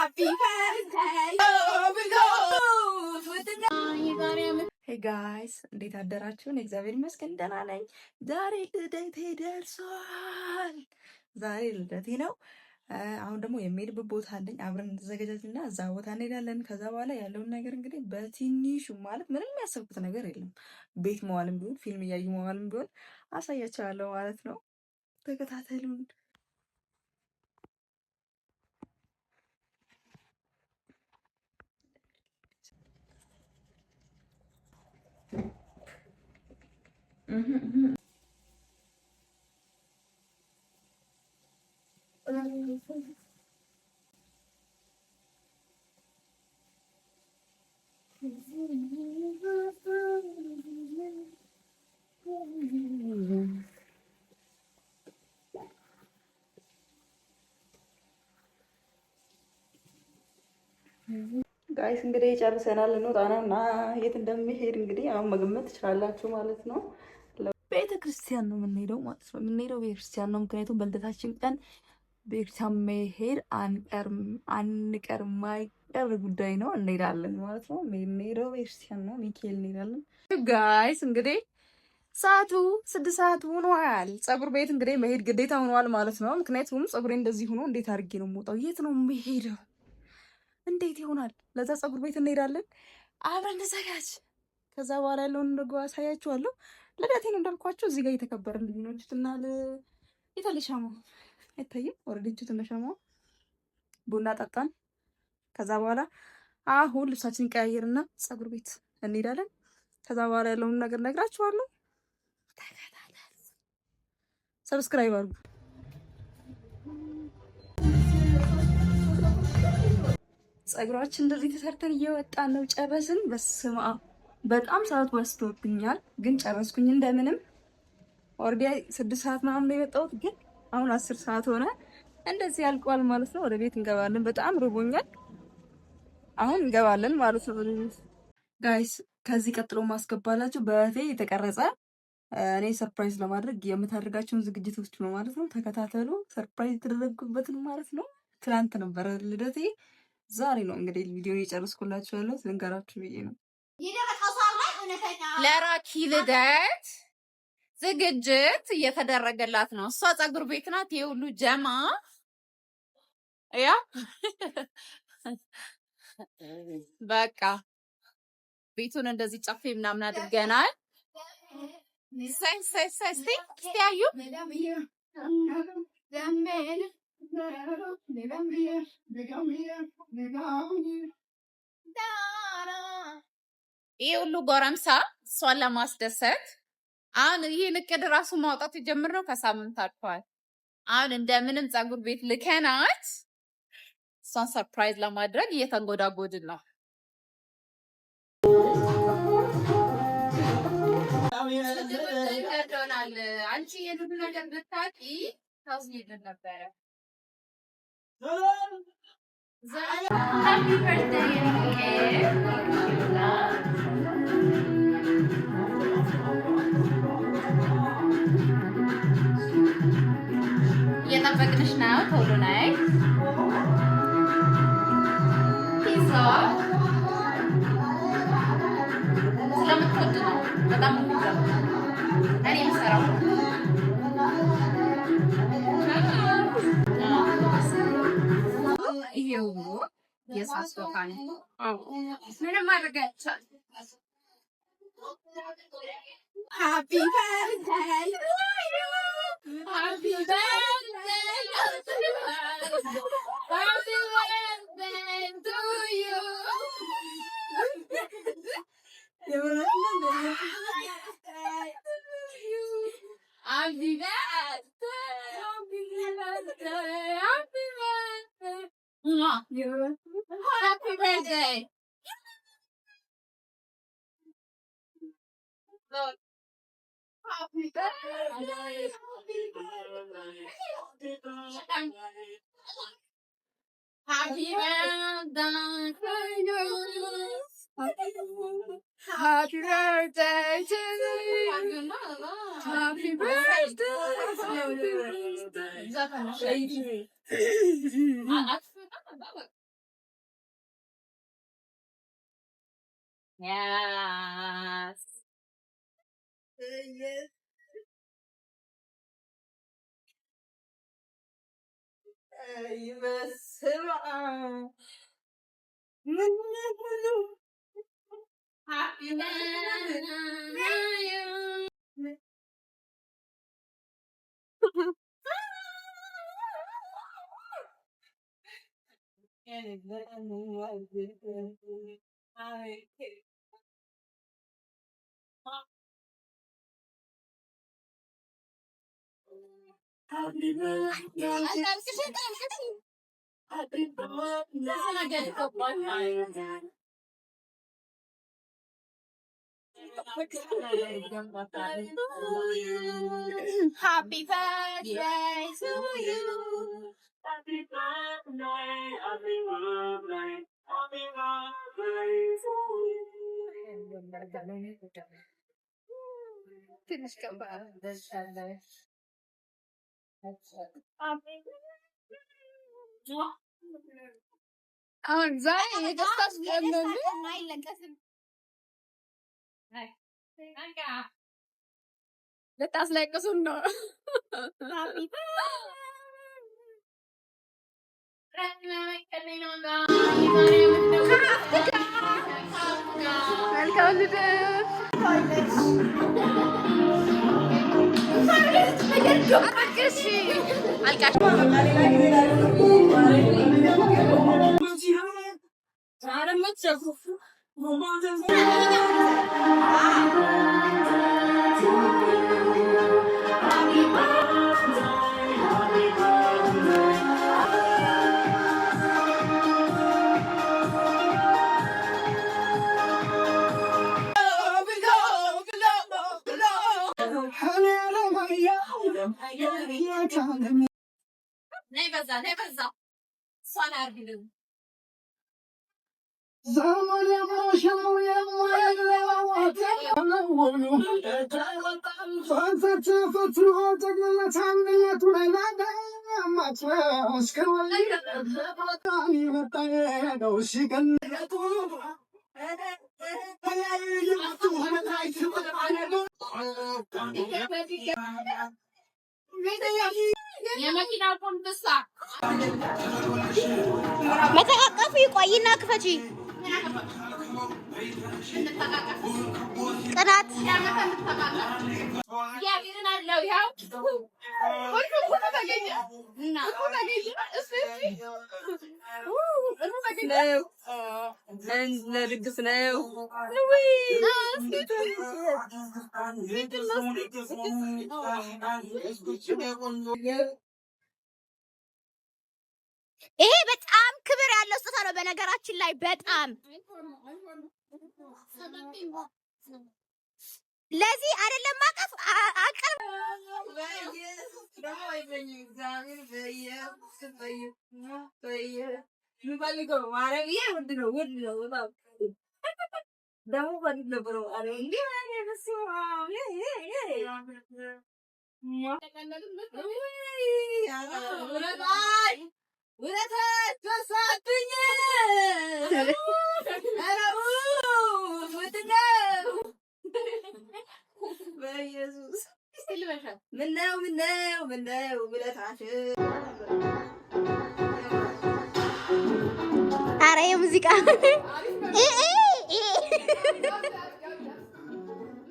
Happy birthday. ሄይ ጋይስ እንዴት አደራችሁን? እግዚአብሔር ይመስገን ደህና ነኝ። ዛሬ ልደቴ ደርሷል። ዛሬ ልደቴ ነው። አሁን ደግሞ የሚሄድበት ቦታ አለኝ። አብረን እንዘጋጃጅና እዛ ቦታ እንሄዳለን። ከዛ በኋላ ያለውን ነገር እንግዲህ በትንሹ ማለት ምንም ያሰብኩት ነገር የለም። ቤት መዋልም ቢሆን ፊልም እያዩ መዋልም ቢሆን አሳያቸዋለሁ ማለት ነው። ተከታተሉን። ጋይስ እንግዲህ ጨርሰናል። እንወጣ ነው እና የት እንደሚሄድ እንግዲህ አሁን መገመት ትችላላችሁ ማለት ነው። ቤተ ክርስቲያን ነው የምንሄደው ማለት ነው። የምንሄደው ቤተ ክርስቲያን ነው፣ ምክንያቱም በልደታችን ቀን ቤተክርስቲያን መሄድ አንቀርም፣ ማይቀር ጉዳይ ነው። እንሄዳለን ማለት ነው። የምንሄደው ቤተክርስቲያን ነው፣ ሚካኤል እንሄዳለን። ጋይስ እንግዲህ ሰዓቱ 6 ሰዓት ሆኗል። ፀጉር ቤት እንግዲህ መሄድ ግዴታ ሆኗል ማለት ነው። ምክንያቱም ፀጉሬ እንደዚህ ሆኖ እንዴት አድርጌ ነው የምወጣው? የት ነው የምሄደው? እንዴት ይሆናል? ለዛ ፀጉር ቤት እንሄዳለን። አብረን እንዘጋጅ። ከዛ በኋላ ያለውን እንደጓ አሳያችኋለሁ። ልደቴ ነው እንዳልኳቸው እዚህ ጋር እየተከበረ ልጅኖች እና የተለሻማው አይታይም። ወረደችት እንደሻማው ቡና ጠጣን። ከዛ በኋላ አሁን ልብሳችን ቀያየርና ፀጉር ቤት እንሄዳለን። ከዛ በኋላ ያለውን ነገር ነግራችኋለሁ። ሰብስክራይብ አድርጉ። ፀጉራችን እንደዚህ ተሰርተን እየወጣን ነው። ጨረስን። በስመ አብ በጣም ሰዓት ወስዶብኛል፣ ግን ጨረስኩኝ እንደምንም። ኦልሬዲ 6 ሰዓት ምናምን ነው የወጣሁት፣ ግን አሁን 10 ሰዓት ሆነ። እንደዚህ ያልቋል ማለት ነው። ወደ ቤት እንገባለን። በጣም ርቦኛል። አሁን እንገባለን ማለት ነው። ጋይስ ከዚህ ቀጥሎ ማስገባላችሁ በቴ የተቀረጸ እኔ ሰርፕራይዝ ለማድረግ የምታደርጋቸውን ዝግጅቶች ነው ማለት ነው። ተከታተሉ። ሰርፕራይዝ የተደረግኩበትን ማለት ነው። ትናንት ነበረ ልደቴ። ዛሬ ነው እንግዲህ ቪዲዮ እየጨረስኩላችሁ ያለው ልንገራችሁ ብዬ ነው። ለራኪ ልደት ዝግጅት እየተደረገላት ነው። እሷ ፀጉር ቤት ናት። የሁሉ ጀማ ያ በቃ ቤቱን እንደዚህ ጨፌ ምናምን አድርገናል። ስቲያዩ ይህ ሁሉ ጎረምሳ እሷን ለማስደሰት አሁን ይህን እቅድ ራሱ ማውጣት የጀመርነው ከሳምንት አልፏል። አሁን እንደምንም ፀጉር ቤት ልከናት እሷን ሰርፕራይዝ ለማድረግ እየተንጎዳጎድን ነው። አንቺ የዱዱ ነገር ብታውቂ ታዝኝልን ነበረ። ሃፒ በርዝዴይ እየጠበቅንሽ ነው። ቶሎ ነይ። ፒዛ ስለምትወድ ነው በጣም እኔ የምሰራው ይሄው የሳስቶካ ነው። ምንም ማድረግ አይቻልም። ሃፒ በርዝዴይ ሃፒ በርዝዴይ ሃፒ በርዝዴይ ቱ ዩ Happy birthday. Look. Happy birthday. Happy birthday. Happy birthday to you. Happy birthday. Yes. Yes. በስመ አብ Happy birthday. Happy birthday. Happy birthday. Happy birthday to you. Happy birthday, happy birthday, happy birthday to you. Finish ka ba? አሁን ዛሬ የደስታ ስለምን ልታስለቅሱን ነው? መልካም ልደት። አልቃሽ ነይ በዛ እሷን አርግልኝ የመኪና ኮንብሳ መተቃቀፉ ይቆይና ክፈቺ ቅናት እግዚአብሔርን አለው ያው ተገኘ እና ለድግስ ነው። ይሄ በጣም ክብር ያለው ስጦታ ነው። በነገራችን ላይ በጣም ለዚህ አይደለም ማቀፍ አቀር በኢየሱስ ምነው ብለታሽ ኧረ የሙዚቃ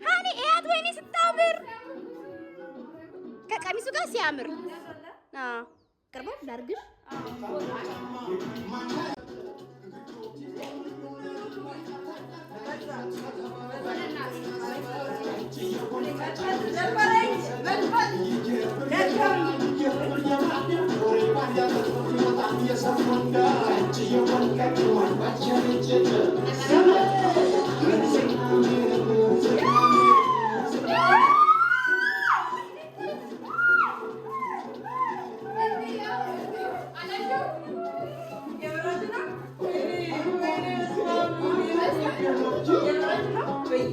ሀኒ እያት ወይኔ ስታምር ከቀሚሱ ጋር ሲያምር ቅርቦ ዳርግሽ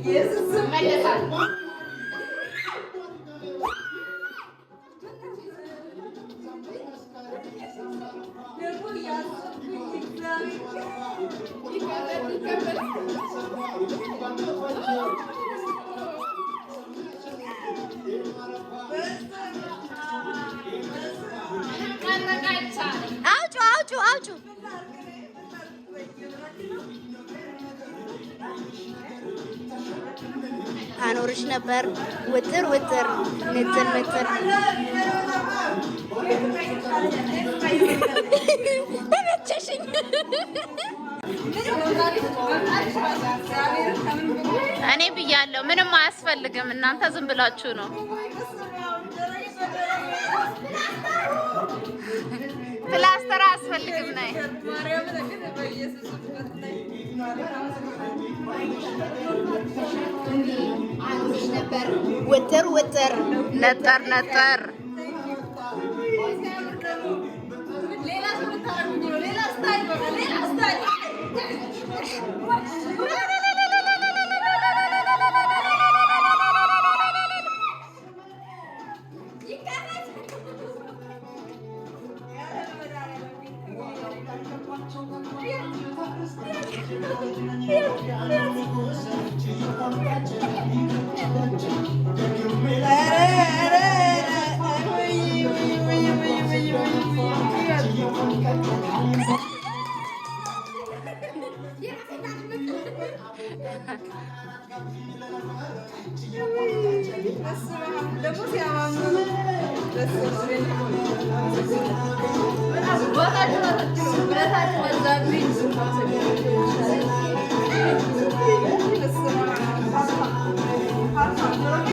Yes. አውጩ አውጩ አውጩ አኖርሽ ነበር ውጥር ውጥር ንጥር ንጥር ተመቸሽኝ። እኔ ብያለሁ ምንም አያስፈልግም። እናንተ ዝም ብላችሁ ነው። ፕላስተር አያስፈልግም። ነይ ውጥር ውጥር ነጠር ነጠር